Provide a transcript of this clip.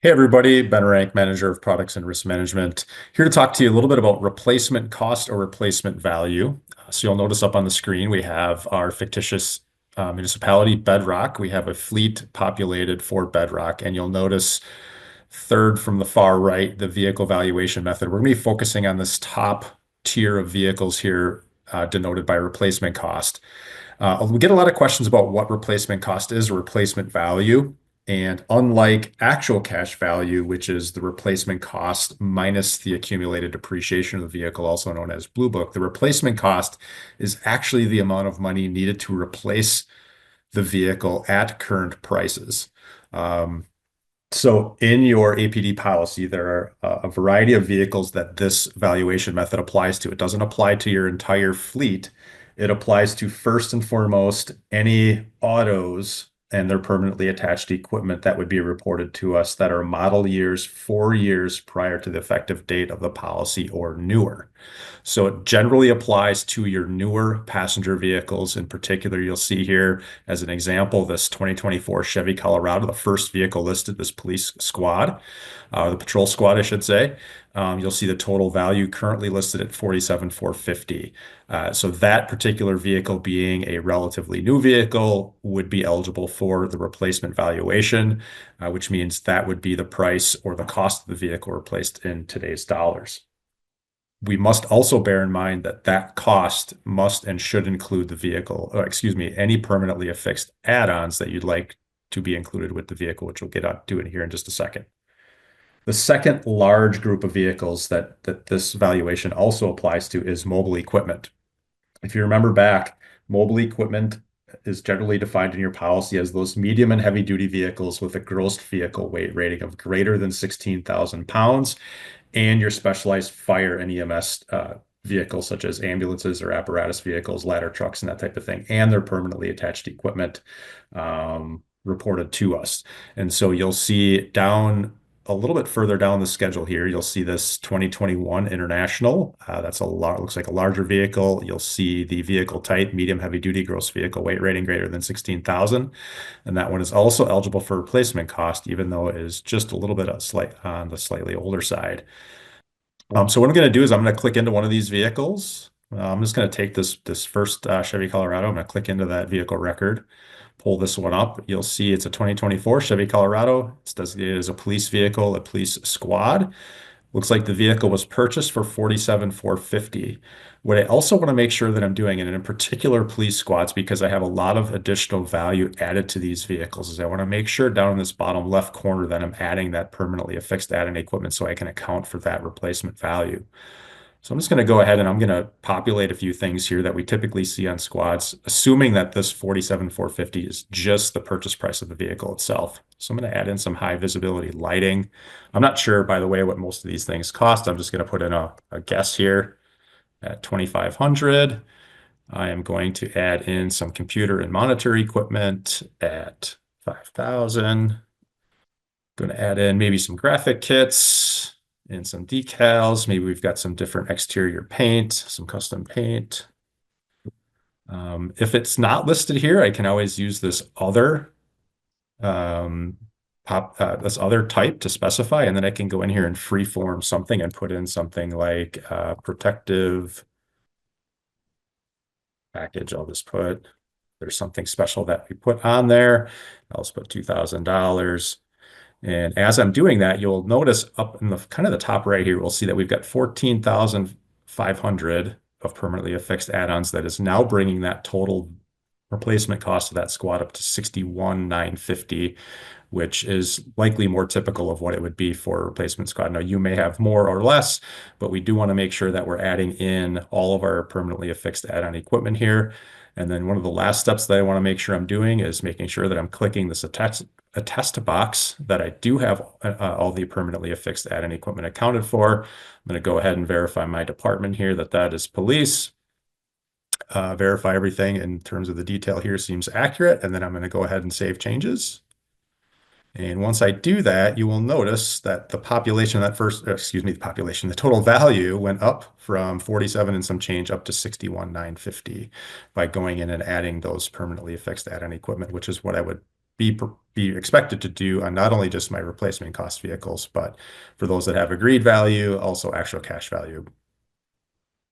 Hey everybody, Ben Rank, Manager of Products and Risk Management, here to talk to you a little bit about replacement cost or replacement value. So you'll notice up on the screen we have our fictitious municipality, Bedrock. We have a fleet populated for Bedrock, and you'll notice third from the far right, the vehicle valuation method. We're going to be focusing on this top tier of vehicles here, denoted by replacement cost. We get a lot of questions about what replacement cost is or replacement value. And unlike actual cash value, which is the replacement cost minus the accumulated depreciation of the vehicle, also known as Blue Book, the replacement cost is actually the amount of money needed to replace the vehicle at current prices. So in your APD policy, there are a variety of vehicles that this valuation method applies to. It doesn't apply to your entire fleet. It applies to first and foremost any autos and their permanently attached equipment that would be reported to us that are model years 4 years prior to the effective date of the policy or newer. So it generally applies to your newer passenger vehicles. In particular, you'll see here as an example, this 2024 Chevy Colorado, the first vehicle listed, this police squad, the patrol squad, I should say. You'll see the total value currently listed at $47,450. So that particular vehicle being a relatively new vehicle would be eligible for the replacement valuation, which means that would be the price or the cost of the vehicle replaced in today's dollars. We must also bear in mind that that cost must and should include the vehicle, or excuse me, any permanently affixed add-ons that you'd like to be included with the vehicle, which we'll get to it here in just a second. The second large group of vehicles that this valuation also applies to is mobile equipment. If you remember back, mobile equipment is generally defined in your policy as those medium and heavy duty vehicles with a gross vehicle weight rating of greater than 16,000 pounds and your specialized fire and EMS vehicles such as ambulances or apparatus vehicles, ladder trucks, and that type of thing, and their permanently attached equipment reported to us. And so you'll see down a little bit further down the schedule here, you'll see this 2021 International. That's looks like a larger vehicle. You'll see the vehicle type, medium heavy duty, gross vehicle weight rating greater than 16,000. And that one is also eligible for replacement cost, even though it is just a little bit on the slightly older side. So what I'm going to do is I'm going to click into one of these vehicles. I'm just going to take this first Chevy Colorado. I'm going to click into that vehicle record, pull this one up. You'll see it's a 2024 Chevy Colorado. It's designated as a police vehicle, a police squad. Looks like the vehicle was purchased for $47,450. What I also want to make sure that I'm doing, and in particular police squads, because I have a lot of additional value added to these vehicles, is I want to make sure down in this bottom left corner that I'm adding that permanently affixed add-in equipment so I can account for that replacement value. So I'm just going to go ahead and I'm going to populate a few things here that we typically see on squads, assuming that this $47,450 is just the purchase price of the vehicle itself. So I'm going to add in some high visibility lighting. I'm not sure, by the way, what most of these things cost. I'm just going to put in a guess here at $2,500. I am going to add in some computer and monitor equipment at $5,000. Going to add in maybe some graphic kits and some decals. Maybe we've got some different exterior paint, some custom paint. If it's not listed here, I can always use this other this other type to specify, and then I can go in here and freeform something and put in something like protective package. I'll just put, there's something special that we put on there. I'll just put $2,000. And as I'm doing that, you'll notice up in the kind of the top right here, we'll see that we've got 14,500 of permanently affixed add-ons. That is now bringing that total replacement cost of that squad up to 61,950, which is likely more typical of what it would be for a replacement squad. Now, you may have more or less, but we do want to make sure that we're adding in all of our permanently affixed add-on equipment here. And then one of the last steps that I want to make sure I'm doing is making sure that I'm clicking this attest box that I do have all the permanently affixed add-in equipment accounted for. I'm going to go ahead and verify my department here that is police. Verify everything in terms of the detail here seems accurate, and then I'm going to go ahead and save changes. And once I do that, you will notice that the population of that the total value went up from 47 and some change up to 61,950 by going in and adding those permanently affixed add-on equipment, which is what I would be be expected to do on not only just my replacement cost vehicles, but for those that have agreed value, also actual cash value